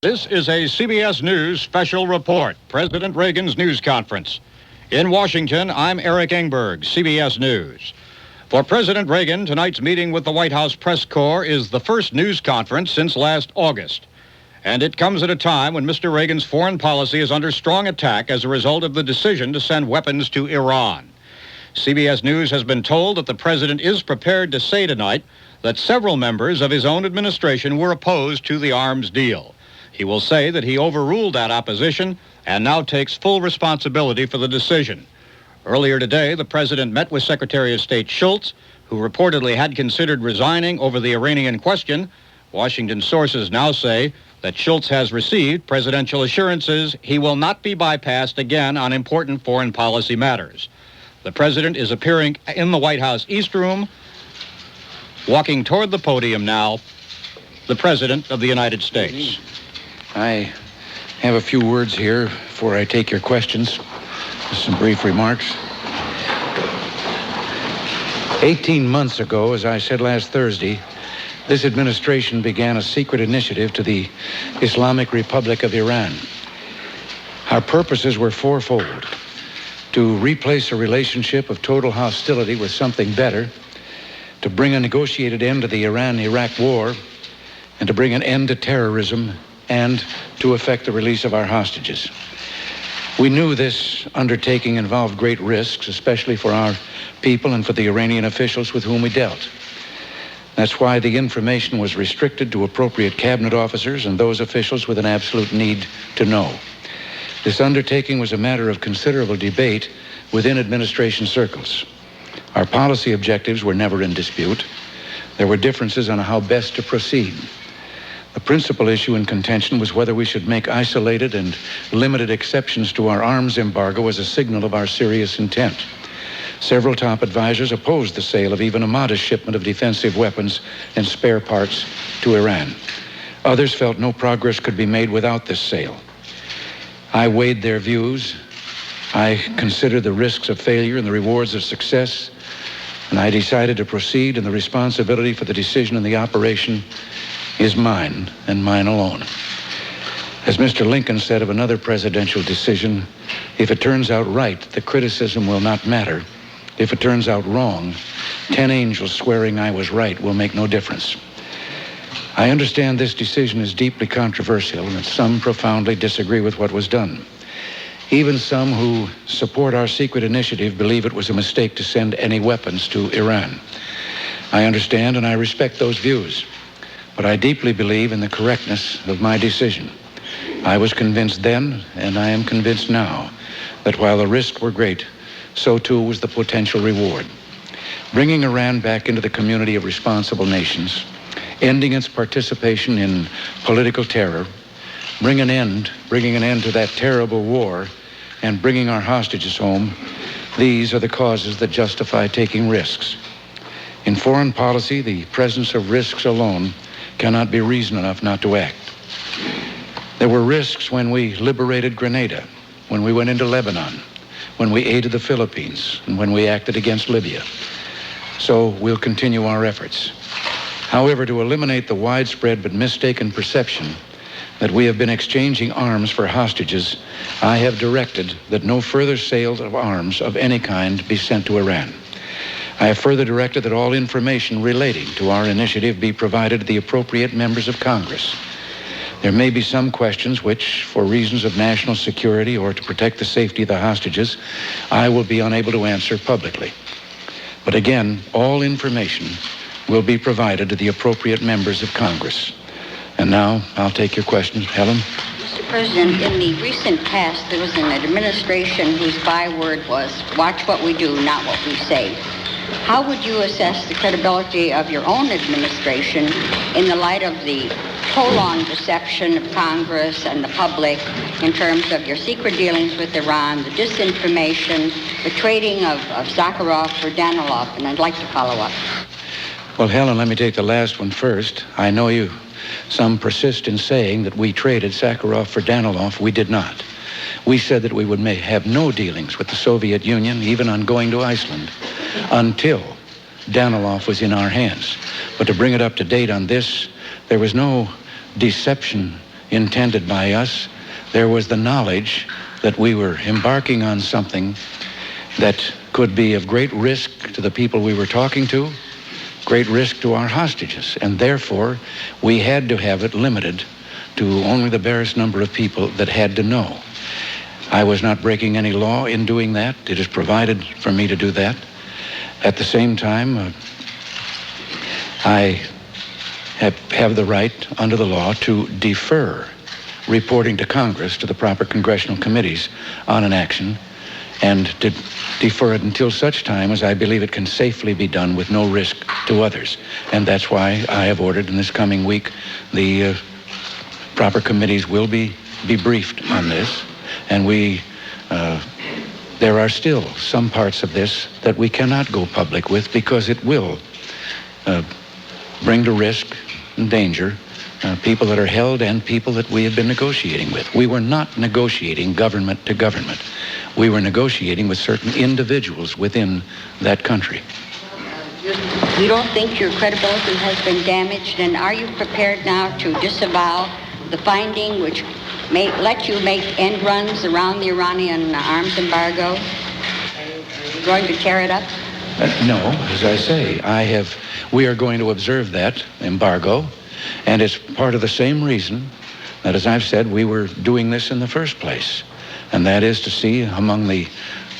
This is a CBS News special report, President Reagan's news conference. In Washington, I'm Eric Engberg, CBS News. For President Reagan, tonight's meeting with the White House press corps is the first news conference since last August. And it comes at a time when Mr. Reagan's foreign policy is under strong attack as a result of the decision to send weapons to Iran. CBS News has been told that the president is prepared to say tonight that several members of his own administration were opposed to the arms deal. He will say that he overruled that opposition and now takes full responsibility for the decision. Earlier today, the president met with Secretary of State Schultz, who reportedly had considered resigning over the Iranian question. Washington sources now say that Schultz has received presidential assurances he will not be bypassed again on important foreign policy matters. The president is appearing in the White House East Room. Walking toward the podium now, the President of the United States. I have a few words here before I take your questions. Just some brief remarks. 18 months ago, as I said last Thursday, this administration began a secret initiative to the Islamic Republic of Iran. Our purposes were fourfold: to replace a relationship of total hostility with something better, to bring a negotiated end to the Iran-Iraq war, and to bring an end to terrorism, and to effect the release of our hostages. We knew this undertaking involved great risks, especially for our people and for the Iranian officials with whom we dealt. That's why the information was restricted to appropriate cabinet officers and those officials with an absolute need to know. This undertaking was a matter of considerable debate within administration circles. Our policy objectives were never in dispute. There were differences on how best to proceed. The principal issue in contention was whether we should make isolated and limited exceptions to our arms embargo as a signal of our serious intent. Several top advisors opposed the sale of even a modest shipment of defensive weapons and spare parts to Iran. Others felt no progress could be made without this sale. I weighed their views. I considered the risks of failure and the rewards of success, and I decided to proceed, and the responsibility for the decision and the operation is mine and mine alone. As Mr. Lincoln said of another presidential decision, if it turns out right, the criticism will not matter. If it turns out wrong, 10 angels swearing I was right will make no difference. I understand this decision is deeply controversial and that some profoundly disagree with what was done. Even some who support our secret initiative believe it was a mistake to send any weapons to Iran. I understand and I respect those views, but I deeply believe in the correctness of my decision. I was convinced then, and I am convinced now, that while the risks were great, so too was the potential reward. Bringing Iran back into the community of responsible nations, ending its participation in political terror, bringing an end to that terrible war, and bringing our hostages home, these are the causes that justify taking risks. In foreign policy, the presence of risks alone cannot be reason enough not to act. There were risks when we liberated Grenada, when we went into Lebanon, when we aided the Philippines, and when we acted against Libya. So we'll continue our efforts. However, to eliminate the widespread but mistaken perception that we have been exchanging arms for hostages, I have directed that no further sales of arms of any kind be sent to Iran. I have further directed that all information relating to our initiative be provided to the appropriate members of Congress. There may be some questions which, for reasons of national security or to protect the safety of the hostages, I will be unable to answer publicly. But again, all information will be provided to the appropriate members of Congress. And now I'll take your questions. Helen? Mr. President, in the recent past, there was an administration whose byword was, "Watch what we do, not what we say." How would you assess the credibility of your own administration in the light of the prolonged deception of Congress and the public in terms of your secret dealings with Iran, the disinformation, the trading of Sakharov for Danilov? And I'd like to follow up. Well, Helen, let me take the last one first. I know some persist in saying that we traded Sakharov for Danilov. We did not. We said that we would have no dealings with the Soviet Union, even on going to Iceland, until Danilov was in our hands. But to bring it up to date on this, there was no deception intended by us. There was the knowledge that we were embarking on something that could be of great risk to the people we were talking to, great risk to our hostages, and therefore we had to have it limited to only the barest number of people that had to know. I was not breaking any law in doing that. It is provided for me to do that. At the same time, I have the right under the law to defer reporting to Congress, to the proper congressional committees on an action, and to defer it until such time as I believe it can safely be done with no risk to others. And that's why I have ordered in this coming week the proper committees will be briefed on this, and there are still some parts of this that we cannot go public with because it will bring to risk and danger people that are held and people that we have been negotiating with. We were not negotiating government to government. We were negotiating with certain individuals within that country. You don't think your credibility has been damaged, and are you prepared now to disavow the finding which may let you make end runs around the Iranian arms embargo? Are you going to tear it up? No, as I say, we are going to observe that embargo, and it's part of the same reason that, as I've said, we were doing this in the first place, and that is to see, among the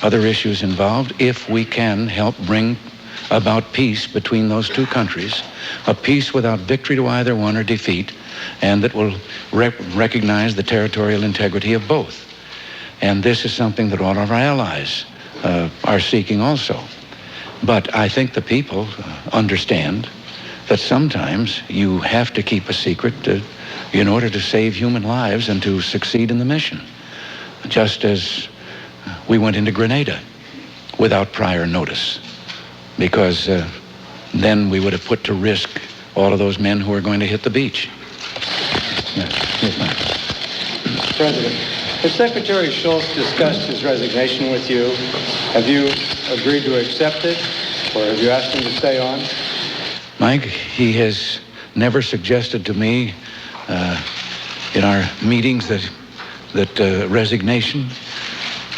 other issues involved, if we can help bring about peace between those two countries, a peace without victory to either one or defeat, and that will recognize the territorial integrity of both. And this is something that all of our allies are seeking also. But I think the people understand that sometimes you have to keep a secret in order to save human lives and to succeed in the mission. Just as we went into Grenada without prior notice, because then we would have put to risk all of those men who are going to hit the beach. Yes, Mr. President, has Secretary Shultz discussed his resignation with you? Have you agreed to accept it, or have you asked him to stay on? Mike, he has never suggested to me in our meetings that resignation,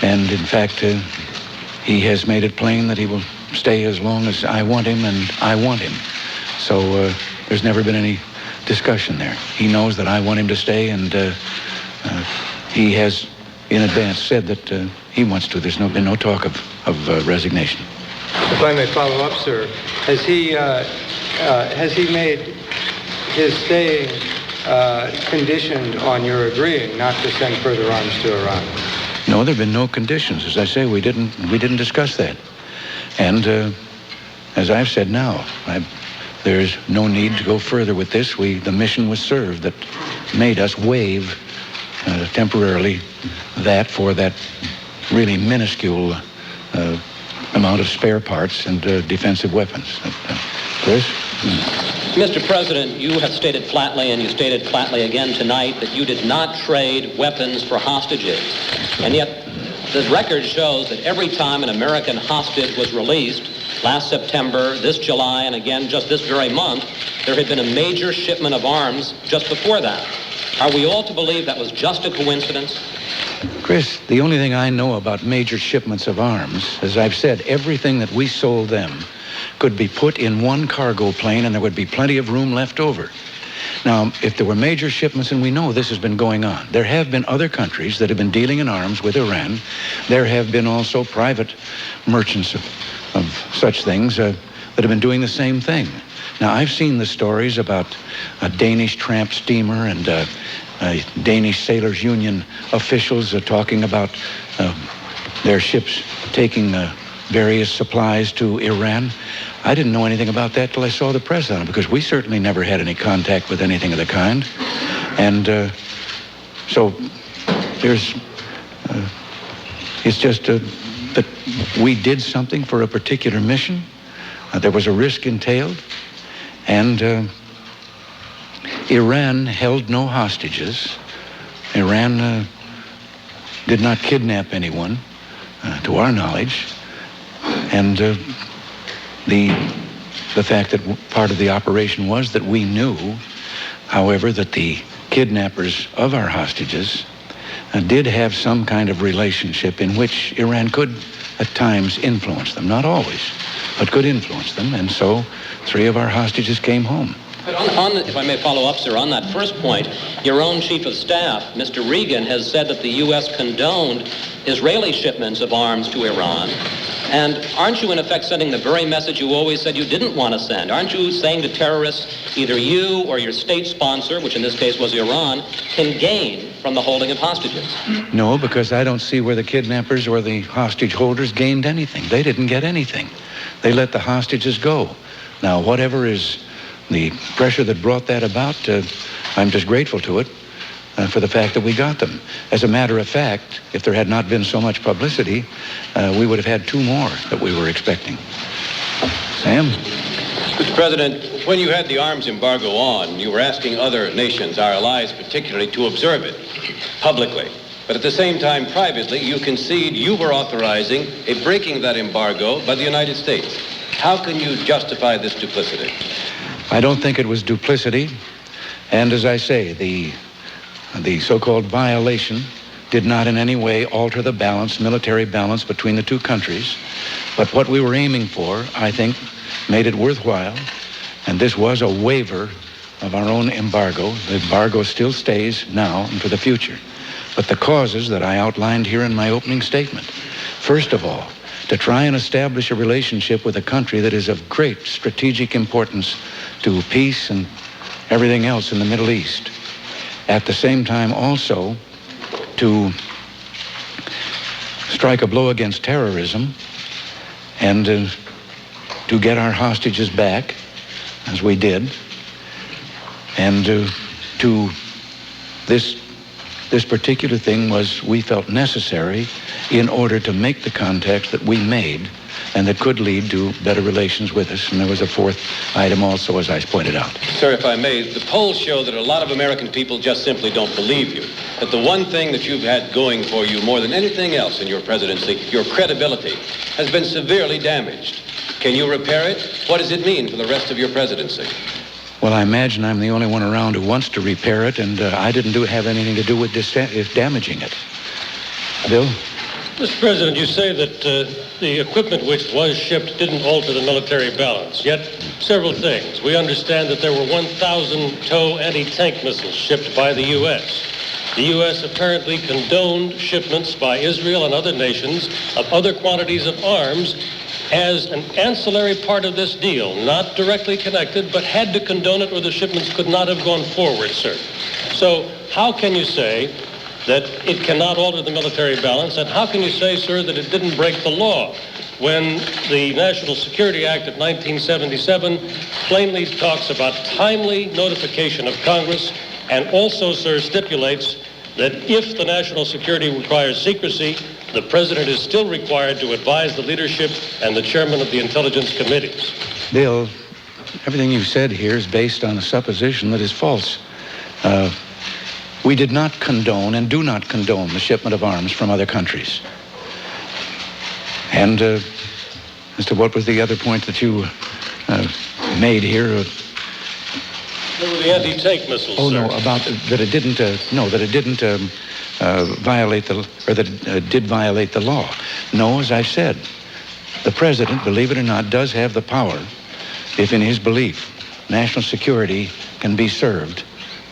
and in fact, he has made it plain that he will stay as long as I want him, and I want him. So there's never been any discussion there. He knows that I want him to stay, and he has in advance said that he wants to. There's been no talk of resignation. If I may follow up, sir, has he made his staying conditioned on your agreeing not to send further arms to Iran? No, there have been no conditions. As I say, we didn't discuss that. And as I've said now, there's no need to go further with this. The mission was served that made us waive temporarily that for that really minuscule amount of spare parts and defensive weapons. Chris? Mr. President, you have stated flatly, and you stated flatly again tonight, that you did not trade weapons for hostages. And yet, the record shows that every time an American hostage was released, last September, this July, and again just this very month, there had been a major shipment of arms just before that. Are we all to believe that was just a coincidence? Chris, the only thing I know about major shipments of arms, as I've said, everything that we sold them could be put in one cargo plane and there would be plenty of room left over. Now, if there were major shipments, and we know this has been going on, there have been other countries that have been dealing in arms with Iran. There have been also private merchants of such things that have been doing the same thing. Now, I've seen the stories about a Danish tramp steamer and Danish Sailors Union officials talking about their ships taking various supplies to Iran. I didn't know anything about that till I saw the press on it, because we certainly never had any contact with anything of the kind. And so it's just that we did something for a particular mission. There was a risk entailed, and Iran held no hostages. Iran did not kidnap anyone, to our knowledge. And the fact that part of the operation was that we knew, however, that the kidnappers of our hostages did have some kind of relationship in which Iran could at times influence them. Not always, but could influence them. And so 3 of our hostages came home. But if I may follow up, sir, on that first point, your own chief of staff, Mr. Reagan, has said that the U.S. condoned Israeli shipments of arms to Iran. And aren't you, in effect, sending the very message you always said you didn't want to send? Aren't you saying to terrorists, either you or your state sponsor, which in this case was Iran, can gain from the holding of hostages? No, because I don't see where the kidnappers or the hostage holders gained anything. They didn't get anything. They let the hostages go. Now, whatever is the pressure that brought that about, I'm just grateful to it for the fact that we got them. As a matter of fact, if there had not been so much publicity, we would have had 2 more that we were expecting. Sam? Mr. President, when you had the arms embargo on, you were asking other nations, our allies particularly, to observe it publicly. But at the same time, privately, you concede you were authorizing a breaking of that embargo by the United States. How can you justify this duplicity? I don't think it was duplicity. And as I say, the so-called violation did not in any way alter the balance, military balance between the 2 countries. But what we were aiming for, I think, made it worthwhile. And this was a waiver of our own embargo. The embargo still stays now and for the future. But the causes that I outlined here in my opening statement, first of all, to try and establish a relationship with a country that is of great strategic importance to peace and everything else in the Middle East. At the same time also to strike a blow against terrorism and to get our hostages back, as we did, and to this particular thing was, we felt, necessary in order to make the contacts that we made and that could lead to better relations with us. And there was a 4th item also, as I pointed out. Sir, if I may, the polls show that a lot of American people just simply don't believe you. That the one thing that you've had going for you more than anything else in your presidency, your credibility, has been severely damaged. Can you repair it? What does it mean for the rest of your presidency? Well, I imagine I'm the only one around who wants to repair it, and I didn't have anything to do with damaging it. Bill? Mr. President, you say that the equipment which was shipped didn't alter the military balance. Yet, several things. We understand that there were 1,000 TOW anti-tank missiles shipped by the U.S. The U.S. apparently condoned shipments by Israel and other nations of other quantities of arms as an ancillary part of this deal, not directly connected, but had to condone it or the shipments could not have gone forward, sir. So how can you say that it cannot alter the military balance, and how can you say, sir, that it didn't break the law when the National Security Act of 1977 plainly talks about timely notification of Congress and also, sir, stipulates that if the national security requires secrecy, the president is still required to advise the leadership and the chairman of the intelligence committees. Bill, everything you've said here is based on a supposition that is false. We did not condone and do not condone the shipment of arms from other countries. And as to what was the other point that you made here? The anti-tank missiles, oh, sir. no, about that it didn't, violate the, or that it did violate the law. No, as I've said, the president, believe it or not, does have the power, if in his belief national security can be served,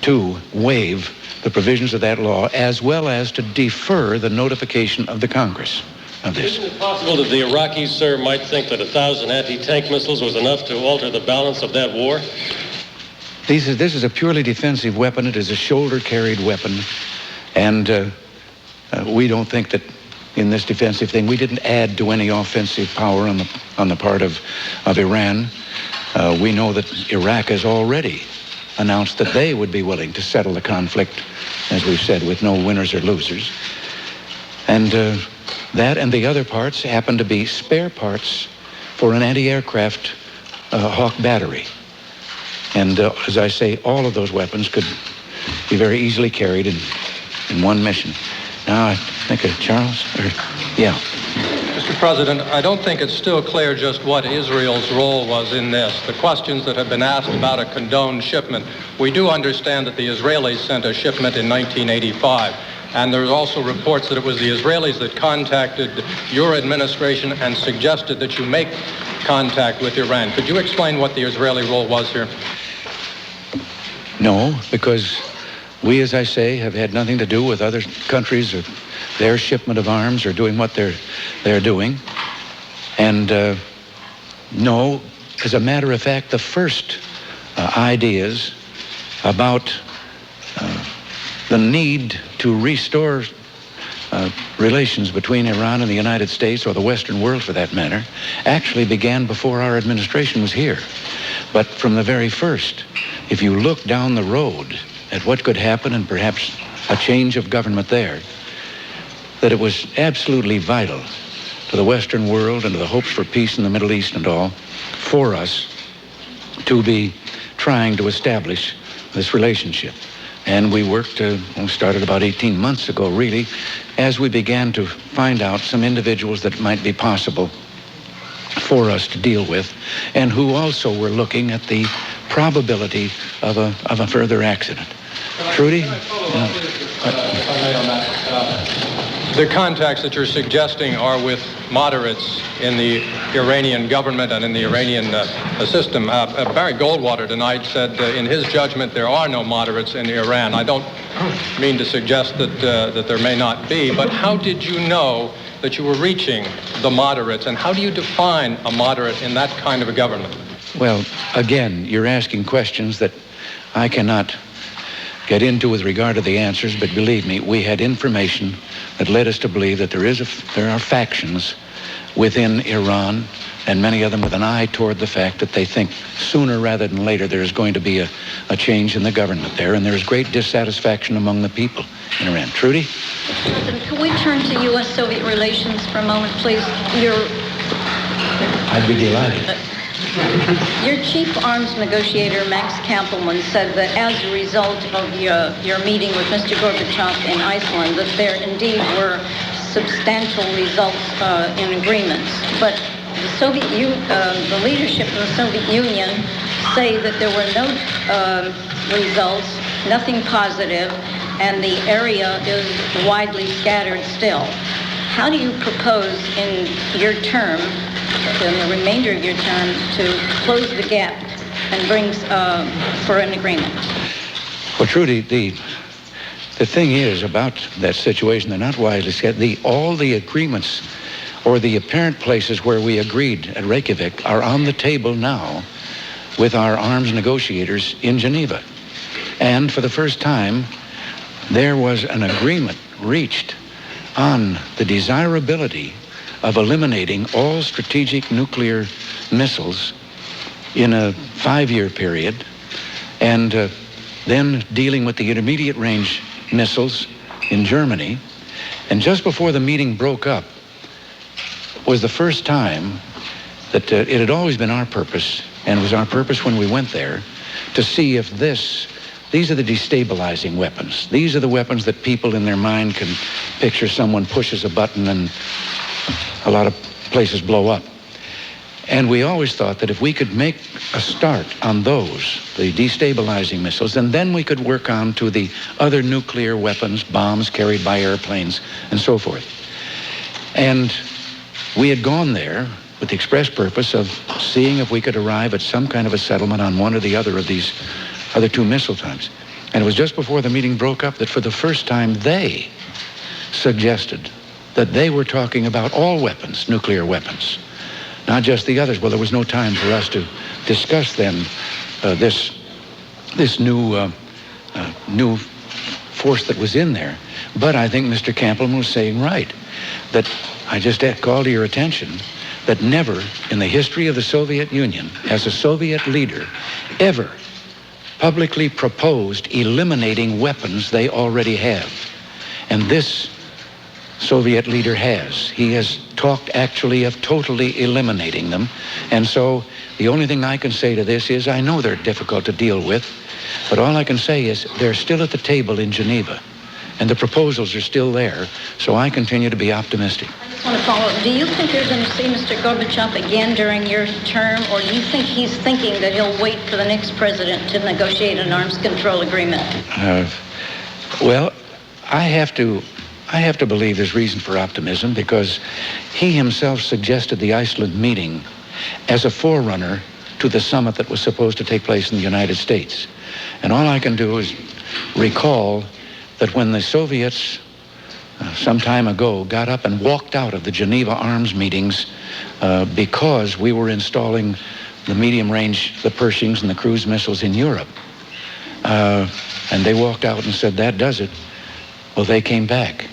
to waive the provisions of that law, as well as to defer the notification of the Congress of this. Isn't it possible that the Iraqis, sir, might think that 1,000 anti-tank missiles was enough to alter the balance of that war? This is a purely defensive weapon. It is a shoulder-carried weapon. And we don't think that in this defensive thing, we didn't add to any offensive power on the part of Iran. We know that Iraq has already announced that they would be willing to settle the conflict, as we've said, with no winners or losers. And that and the other parts happen to be spare parts for an anti-aircraft Hawk battery. And as I say, all of those weapons could be very easily carried in one mission. Now, I think Charles, yeah. Mr. President, I don't think it's still clear just what Israel's role was in this. The questions that have been asked about a condoned shipment, we do understand that the Israelis sent a shipment in 1985. And there's also reports that it was the Israelis that contacted your administration and suggested that you make contact with Iran. Could you explain what the Israeli role was here? No, because we, as I say, have had nothing to do with other countries or their shipment of arms or doing what they're doing. And no, as a matter of fact, the first ideas about the need to restore relations between Iran and the United States, or the Western world for that matter, actually began before our administration was here. But from the very first, if you look down the road at what could happen and perhaps a change of government there, that it was absolutely vital to the Western world and to the hopes for peace in the Middle East and all, for us to be trying to establish this relationship. And we worked, started about 18 months ago, really, as we began to find out some individuals that might be possible for us to deal with, and who also were looking at the probability of a further accident. Trudy? The contacts that you're suggesting are with moderates in the Iranian government and in the Iranian system. Barry Goldwater tonight said in his judgment there are no moderates in Iran. I don't mean to suggest that there may not be, but how did you know that you were reaching the moderates, and how do you define a moderate in that kind of a government? Well, again, you're asking questions that I cannot get into with regard to the answers, but believe me, we had information that led us to believe that there are factions within Iran, and many of them with an eye toward the fact that they think sooner rather than later there is going to be a change in the government there, and there is great dissatisfaction among the people in Iran. Trudy? President, can we turn to U.S.-Soviet relations for a moment, please? I'd be delighted. Your chief arms negotiator, Max Kampelman, said that as a result of your meeting with Mr. Gorbachev in Iceland, that there indeed were substantial results in agreements. But the leadership of the Soviet Union say that there were no results, nothing positive, and the area is widely scattered still. How do you propose in your term, in the remainder of your term, to close the gap and bring for an agreement? Well, Trudy, the thing is about that situation, they're not widely scattered. All the agreements or the apparent places where we agreed at Reykjavik are on the table now with our arms negotiators in Geneva. And for the first time, there was an agreement reached on the desirability of eliminating all strategic nuclear missiles in a 5-year period, and then dealing with the intermediate range missiles in Germany. And just before the meeting broke up was the first time that it had always been our purpose, and it was our purpose when we went there, to see if these are the destabilizing weapons. These are the weapons that people in their mind can picture someone pushes a button and a lot of places blow up. And we always thought that if we could make a start on those, the destabilizing missiles, and then we could work on to the other nuclear weapons, bombs carried by airplanes, and so forth. And we had gone there with the express purpose of seeing if we could arrive at some kind of a settlement on one or the other of these other two missile types. And it was just before the meeting broke up that for the first time they suggested that they were talking about all weapons, nuclear weapons, not just the others. Well, there was no time for us to discuss then this new force that was in there. But I think Mr. Kampelman was saying right, that I just call to your attention that never in the history of the Soviet Union has a Soviet leader ever publicly proposed eliminating weapons they already have. And this Soviet leader has. He has talked actually of totally eliminating them. And so the only thing I can say to this is I know they're difficult to deal with, but all I can say is they're still at the table in Geneva. And the proposals are still there, so I continue to be optimistic. I just want to follow up. Do you think you're going to see Mr. Gorbachev again during your term, or do you think he's thinking that he'll wait for the next president to negotiate an arms control agreement? Well, I have to believe there's reason for optimism, because he himself suggested the Iceland meeting as a forerunner to the summit that was supposed to take place in the United States. And all I can do is recall that when the Soviets some time ago got up and walked out of the Geneva arms meetings because we were installing the medium range, the Pershings and the cruise missiles in Europe, and they walked out and said, that does it. Well, they came back.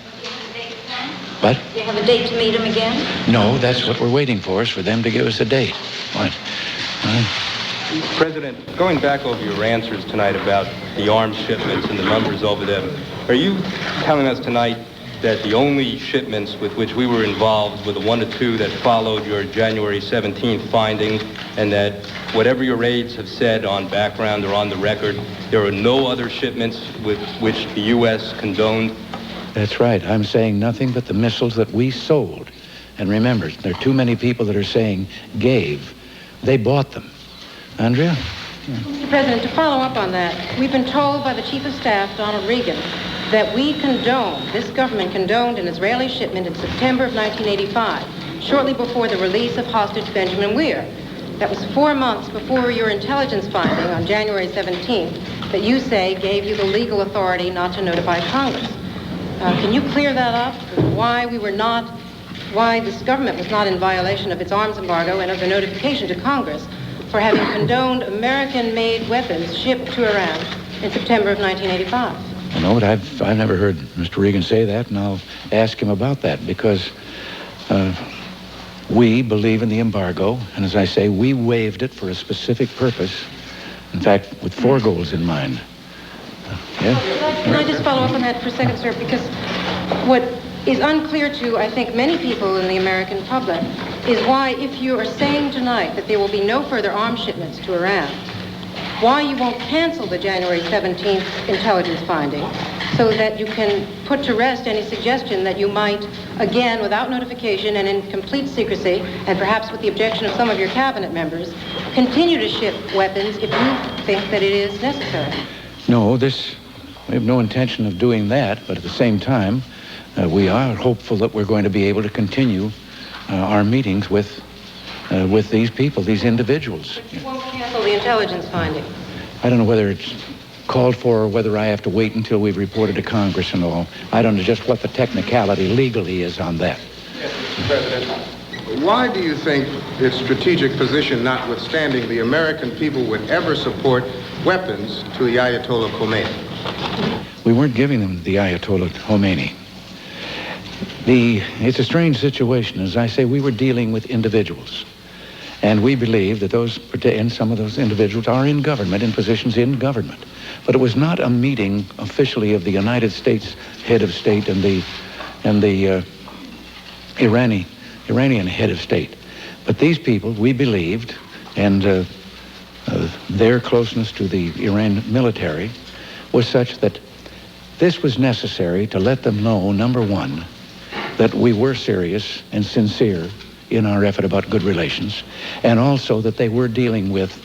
What? Do you have a date to meet him again? No, that's what we're waiting for, is for them to give us a date. What? President, going back over your answers tonight about the arms shipments and the numbers over them, are you telling us tonight that the only shipments with which we were involved were the 1 to 2 that followed your January 17th findings, and that whatever your aides have said on background or on the record, there are no other shipments with which the U.S. condoned? That's right. I'm saying nothing but the missiles that we sold. And remember, there are too many people that are saying gave. They bought them. Andrea? Mr. President, to follow up on that, we've been told by the Chief of Staff, Donald Reagan, that this government condoned an Israeli shipment in September of 1985, shortly before the release of hostage Benjamin Weir. That was 4 months before your intelligence finding on January 17th that you say gave you the legal authority not to notify Congress. Can you clear that up? Why this government was not in violation of its arms embargo and of the notification to Congress for having condoned American-made weapons shipped to Iran in September of 1985? You know what, I've never heard Mr. Reagan say that, and I'll ask him about that, because we believe in the embargo, and as I say, we waived it for a specific purpose, in fact, with 4 goals in mind. Can I just follow up on that for a second, sir? Because what is unclear to, I think, many people in the American public is why, if you are saying tonight that there will be no further arms shipments to Iran, why you won't cancel the January 17th intelligence finding so that you can put to rest any suggestion that you might, again, without notification and in complete secrecy, and perhaps with the objection of some of your cabinet members, continue to ship weapons if you think that it is necessary. No, we have no intention of doing that, but at the same time, we are hopeful that we're going to be able to continue our meetings with these people, these individuals. But you won't cancel the intelligence finding. I don't know whether it's called for or whether I have to wait until we've reported to Congress and all. I don't know just what the technicality legally is on that. Yes, Mr. President. Why do you think its strategic position, notwithstanding, the American people would ever support weapons to the Ayatollah Khomeini? We weren't giving them to the Ayatollah Khomeini. It's a strange situation. As I say, we were dealing with individuals. And we believe that some of those individuals are in government, in positions in government. But it was not a meeting officially of the United States head of state and the Iranian head of state. But these people, we believed, and their closeness to the Iran military was such that this was necessary to let them know, number one, that we were serious and sincere in our effort about good relations, and also that they were dealing with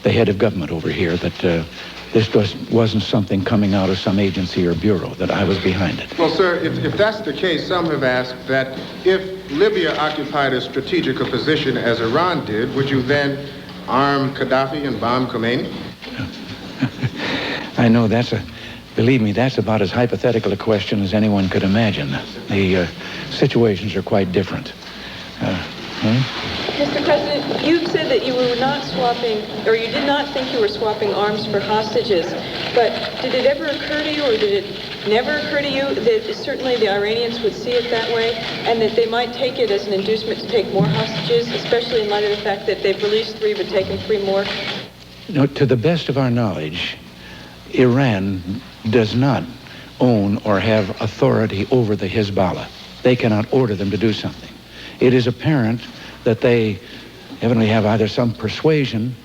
the head of government over here, that this wasn't something coming out of some agency or bureau, that I was behind it. Well, sir, if that's the case, some have asked that if Libya occupied as strategic a position as Iran did, would you then arm Gaddafi and bomb Khomeini? I know believe me, that's about as hypothetical a question as anyone could imagine. The situations are quite different. Mr. President, you've said that you were not swapping, or you did not think you were swapping arms for hostages, but did it ever occur to you, or did it never occur to you that certainly the Iranians would see it that way, and that they might take it as an inducement to take more hostages, especially in light of the fact that they've released 3 but taken 3 more? No, to the best of our knowledge, Iran does not own or have authority over the Hezbollah. They cannot order them to do something. It is apparent that they evidently have either some persuasion,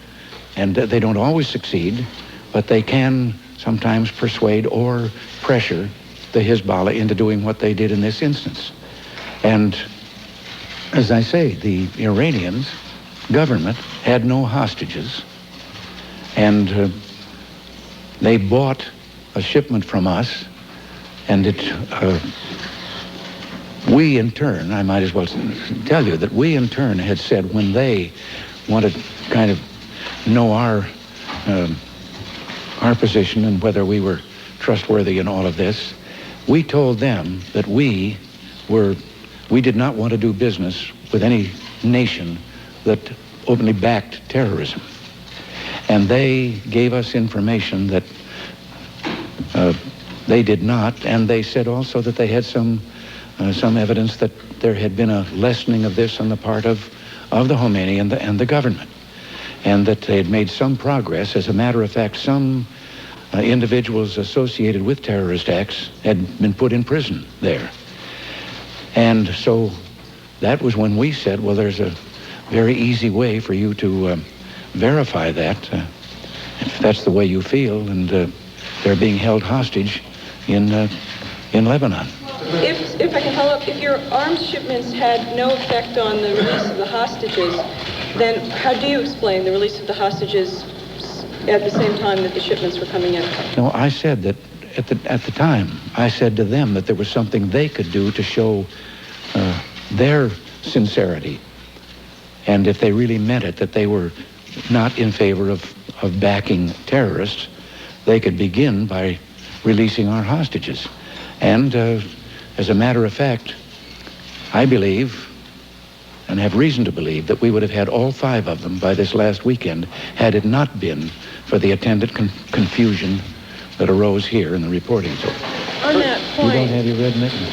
and they don't always succeed, but they can sometimes persuade or pressure the Hezbollah into doing what they did in this instance. And as I say, the Iranians government had no hostages, and they bought a shipment from us, and we in turn, I might as well tell you that we in turn had said, when they wanted to kind of know our position and whether we were trustworthy in all of this, we told them that we did not want to do business with any nation that openly backed terrorism. And they gave us information that they did not, and they said also that they had some evidence that there had been a lessening of this on the part of the Khomeini and the government, and that they had made some progress. As a matter of fact, some individuals associated with terrorist acts had been put in prison there. And so that was when we said, well, there's a very easy way for you to verify that, if that's the way you feel, and they're being held hostage in Lebanon. If I can follow up, if your arms shipments had no effect on the release of the hostages, then how do you explain the release of the hostages at the same time that the shipments were coming in? No, I said that at the time, I said to them that there was something they could do to show their sincerity, and if they really meant it, that they were not in favor of backing terrorists, they could begin by releasing our hostages. And as a matter of fact, I believe, and have reason to believe, that we would have had all 5 of them by this last weekend had it not been for the attendant confusion that arose here in the reporting. So, on that point, you don't have your red mittens?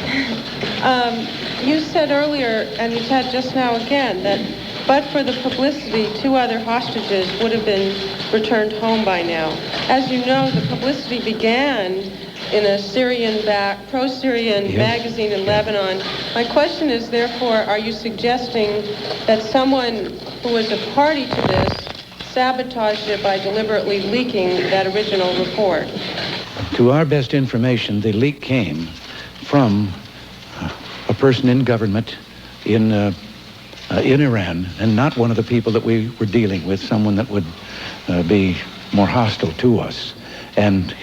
You said earlier, and you said just now again, that but for the publicity, 2 other hostages would have been returned home by now. As you know, the publicity began in a pro-Syrian magazine in Lebanon. My question is, therefore, are you suggesting that someone who was a party to this sabotaged it by deliberately leaking that original report? To our best information, the leak came from a person in government in Iran, and not one of the people that we were dealing with, someone that would be more hostile to us. And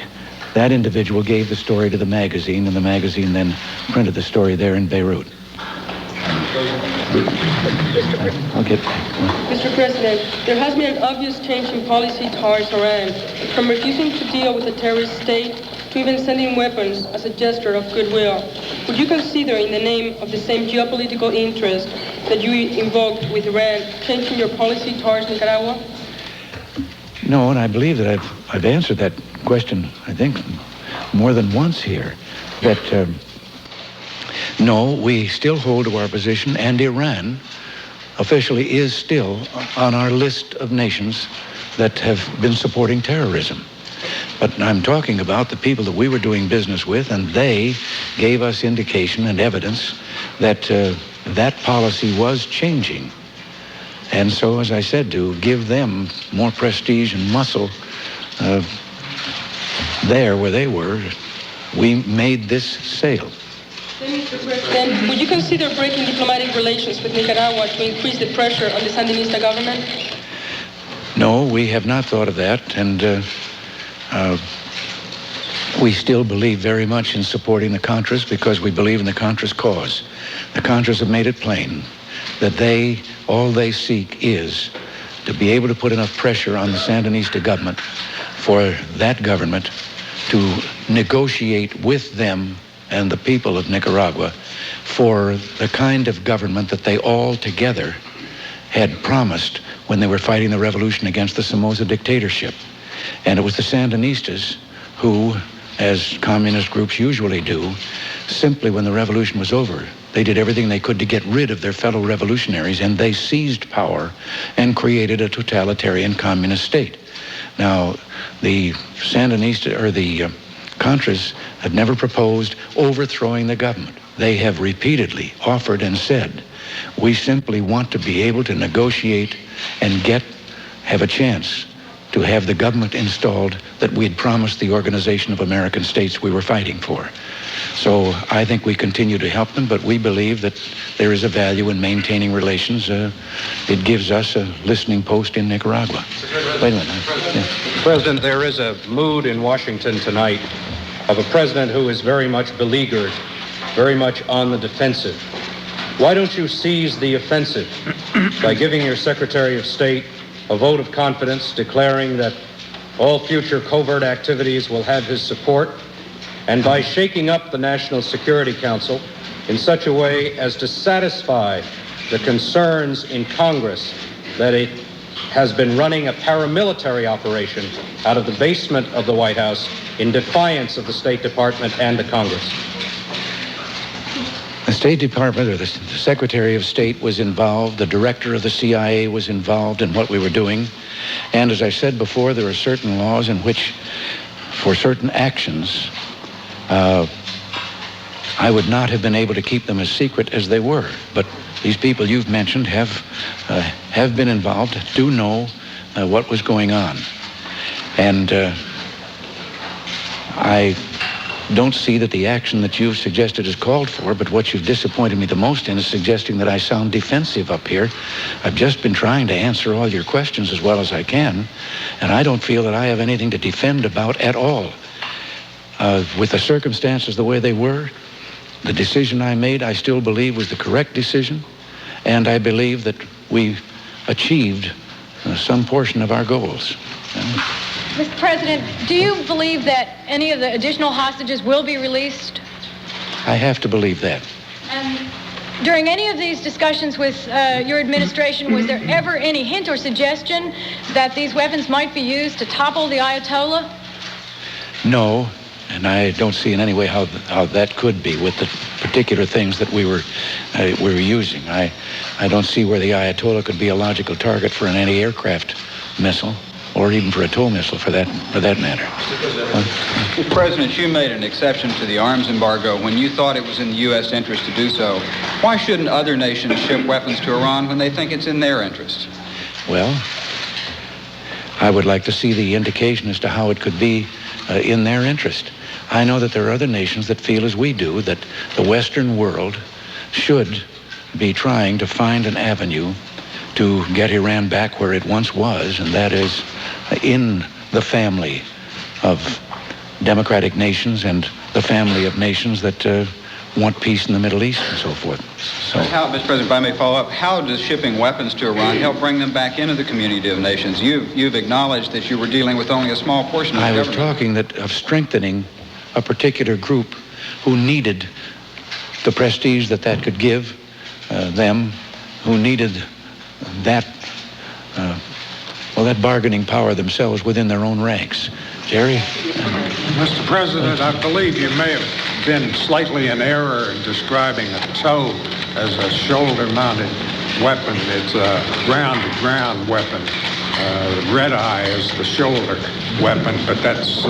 that individual gave the story to the magazine, and the magazine then printed the story there in Beirut. Mr. President, there has been an obvious change in policy towards Iran, from refusing to deal with a terrorist state to even sending weapons as a gesture of goodwill. Would you consider, in the name of the same geopolitical interest that you invoked with Iran, changing your policy towards Nicaragua? No, and I believe that I've answered that question, I think, more than once here, that no, we still hold to our position, and Iran officially is still on our list of nations that have been supporting terrorism. But I'm talking about the people that we were doing business with, and they gave us indication and evidence that that policy was changing. And so, as I said, to give them more prestige and muscle there where they were, we made this sale. Then, Mr. President, would you consider breaking diplomatic relations with Nicaragua to increase the pressure on the Sandinista government? No, we have not thought of that, and we still believe very much in supporting the Contras because we believe in the Contras cause. The Contras have made it plain that all they seek is to be able to put enough pressure on the Sandinista government for that government to negotiate with them and the people of Nicaragua for the kind of government that they all together had promised when they were fighting the revolution against the Somoza dictatorship. And it was the Sandinistas who, as communist groups usually do, simply when the revolution was over, they did everything they could to get rid of their fellow revolutionaries, and they seized power and created a totalitarian communist state. Now, the Sandinista, or the Contras, have never proposed overthrowing the government. They have repeatedly offered and said, we simply want to be able to negotiate and have a chance to have the government installed that we had promised the Organization of American States we were fighting for. So I think we continue to help them, but we believe that there is a value in maintaining relations. It gives us a listening post in Nicaragua. Wait a minute. President, there is a mood in Washington tonight of a president who is very much beleaguered, very much on the defensive. Why don't you seize the offensive by giving your Secretary of State a vote of confidence, declaring that all future covert activities will have his support, and by shaking up the National Security Council in such a way as to satisfy the concerns in Congress that it has been running a paramilitary operation out of the basement of the White House in defiance of the State Department and the Congress. The State Department, or the Secretary of State, was involved. The director of the CIA was involved in what we were doing. And as I said before, there are certain laws in which, for certain actions, I would not have been able to keep them as secret as they were. But these people you've mentioned have been involved, do know what was going on. And I don't see that the action that you've suggested is called for, but what you've disappointed me the most in is suggesting that I sound defensive up here. I've just been trying to answer all your questions as well as I can, and I don't feel that I have anything to defend about at all. With the circumstances the way they were, the decision I made, I still believe was the correct decision, and I believe that we achieved some portion of our goals. Mr. President, do you believe that any of the additional hostages will be released? I have to believe that. And during any of these discussions with your administration, was there ever any hint or suggestion that these weapons might be used to topple the Ayatollah? No, and I don't see in any way how that could be with the particular things that we were using. I don't see where the Ayatollah could be a logical target for an anti-aircraft missile, or even for a tow missile, for that matter. Mr. President, you made an exception to the arms embargo when you thought it was in the U.S. interest to do so. Why shouldn't other nations ship weapons to Iran when they think it's in their interest? Well, I would like to see the indication as to how it could be in their interest. I know that there are other nations that feel as we do, that the Western world should be trying to find an avenue to get Iran back where it once was, and that is in the family of democratic nations and the family of nations that want peace in the Middle East and so forth. So, how, Mr. President, if I may follow up, how does shipping weapons to Iran help bring them back into the community of nations? You've acknowledged that you were dealing with only a small portion of the government. I was talking of strengthening a particular group who needed the prestige that could give them, who needed that bargaining power themselves within their own ranks. Jerry? Mr. President, I believe you may have been slightly in error in describing a TOW as a shoulder-mounted weapon. It's a ground-to-ground weapon. Red Eye is the shoulder weapon, but that's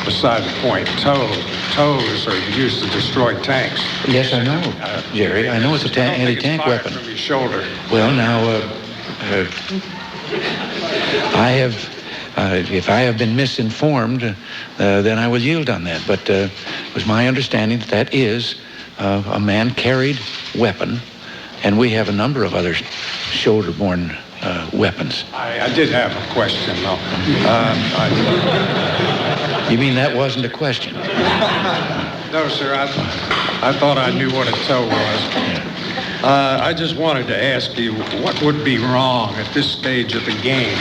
beside the point. TOWs are used to destroy tanks. Yes, I know, Jerry. I know it's an anti-tank weapon. From your shoulder. Well, now, if I have been misinformed, then I will yield on that. But it was my understanding that is a man-carried weapon, and we have a number of other shoulder-borne weapons. I did have a question, though. You mean that wasn't a question? No, sir. I thought I knew what a TOW was. I just wanted to ask you, what would be wrong at this stage of the game,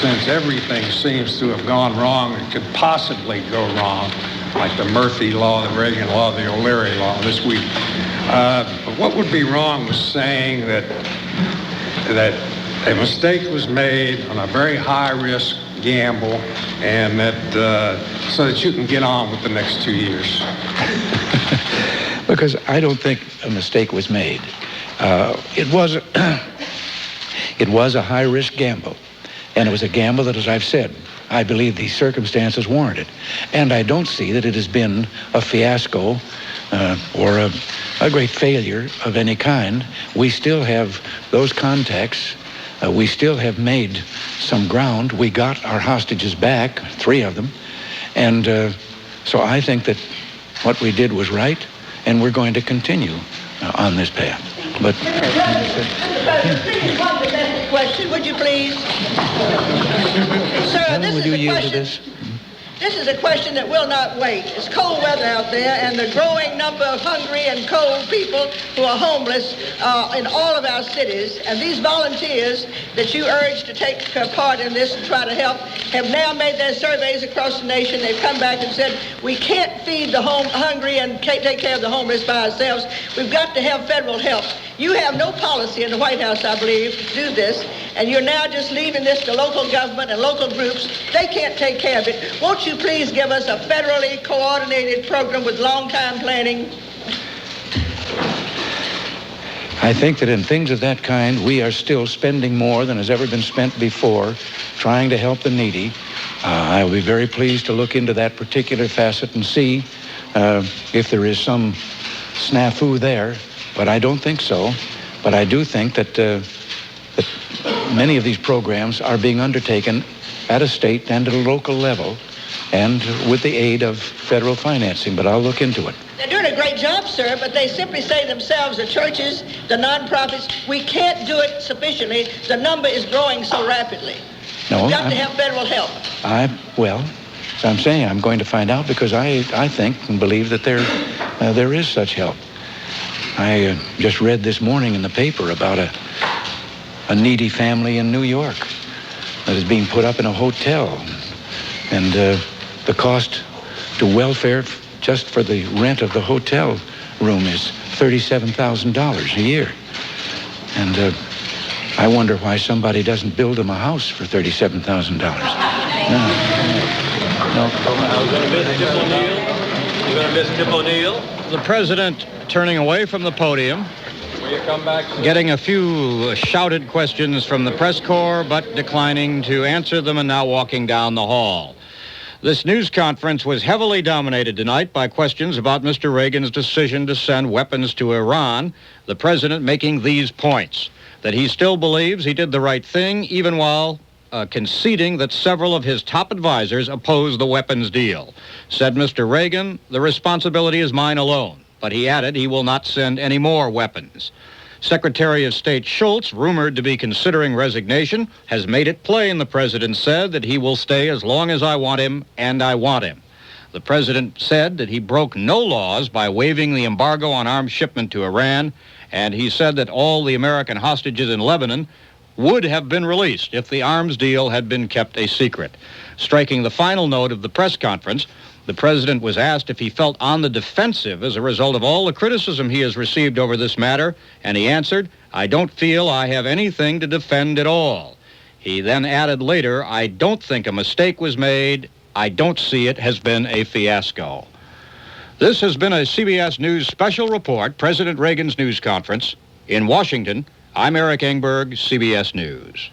since everything seems to have gone wrong and could possibly go wrong, like the Murphy Law, the Reagan Law, the O'Leary Law this week? What would be wrong with saying that a mistake was made on a very high-risk gamble, and that so that you can get on with the next 2 years? Because I don't think a mistake was made. It was a high-risk gamble, and it was a gamble that, as I've said, I believe the circumstances warranted. And I don't see that it has been a fiasco or a great failure of any kind. We still have those contacts We still have made some ground. We got our hostages back, 3 of them. And so I think that what we did was right, and we're going to continue on this path. But please, one domestic question, would you please? Sir, Helen, would you yield to this? This is a question that will not wait. It's cold weather out there, and the growing number of hungry and cold people who are homeless in all of our cities. And these volunteers that you urge to take part in this and try to help have now made their surveys across the nation. They've come back and said, we can't feed the hungry and take care of the homeless by ourselves. We've got to have federal help. You have no policy in the White House, I believe, to do this, and you're now just leaving this to local government and local groups. They can't take care of it. Won't you please give us a federally coordinated program with long-time planning? I think that in things of that kind, we are still spending more than has ever been spent before trying to help the needy. I will be very pleased to look into that particular facet and see if there is some snafu there, but I don't think so. But I do think that, that many of these programs are being undertaken at a state and at a local level and with the aid of federal financing, but I'll look into it. They're doing a great job, sir, but they simply say themselves, the churches, the nonprofits, we can't do it sufficiently. The number is growing so rapidly. No, We've got to have federal help. Well, as I'm saying, I'm going to find out because I think and believe that there is such help. I just read this morning in the paper about a needy family in New York that is being put up in a hotel, and the cost to welfare just for the rent of the hotel room is $37,000 a year. And I wonder why somebody doesn't build them a house for $37,000. No. You're going to miss Tip O'Neill? The president turning away from the podium, getting a few shouted questions from the press corps, but declining to answer them and now walking down the hall. This news conference was heavily dominated tonight by questions about Mr. Reagan's decision to send weapons to Iran, the president making these points, that he still believes he did the right thing, even while conceding that several of his top advisors oppose the weapons deal. Said Mr. Reagan, the responsibility is mine alone, but he added he will not send any more weapons. Secretary of State Schultz, rumored to be considering resignation, has made it plain, the president said, that he will stay as long as I want him, and I want him. The president said that he broke no laws by waiving the embargo on arms shipment to Iran, and he said that all the American hostages in Lebanon would have been released if the arms deal had been kept a secret. Striking the final note of the press conference, the president was asked if he felt on the defensive as a result of all the criticism he has received over this matter, and he answered, "I don't feel I have anything to defend at all." He then added later, "I don't think a mistake was made. I don't see it has been a fiasco." This has been a CBS News special report, President Reagan's news conference. In Washington, I'm Eric Engberg, CBS News.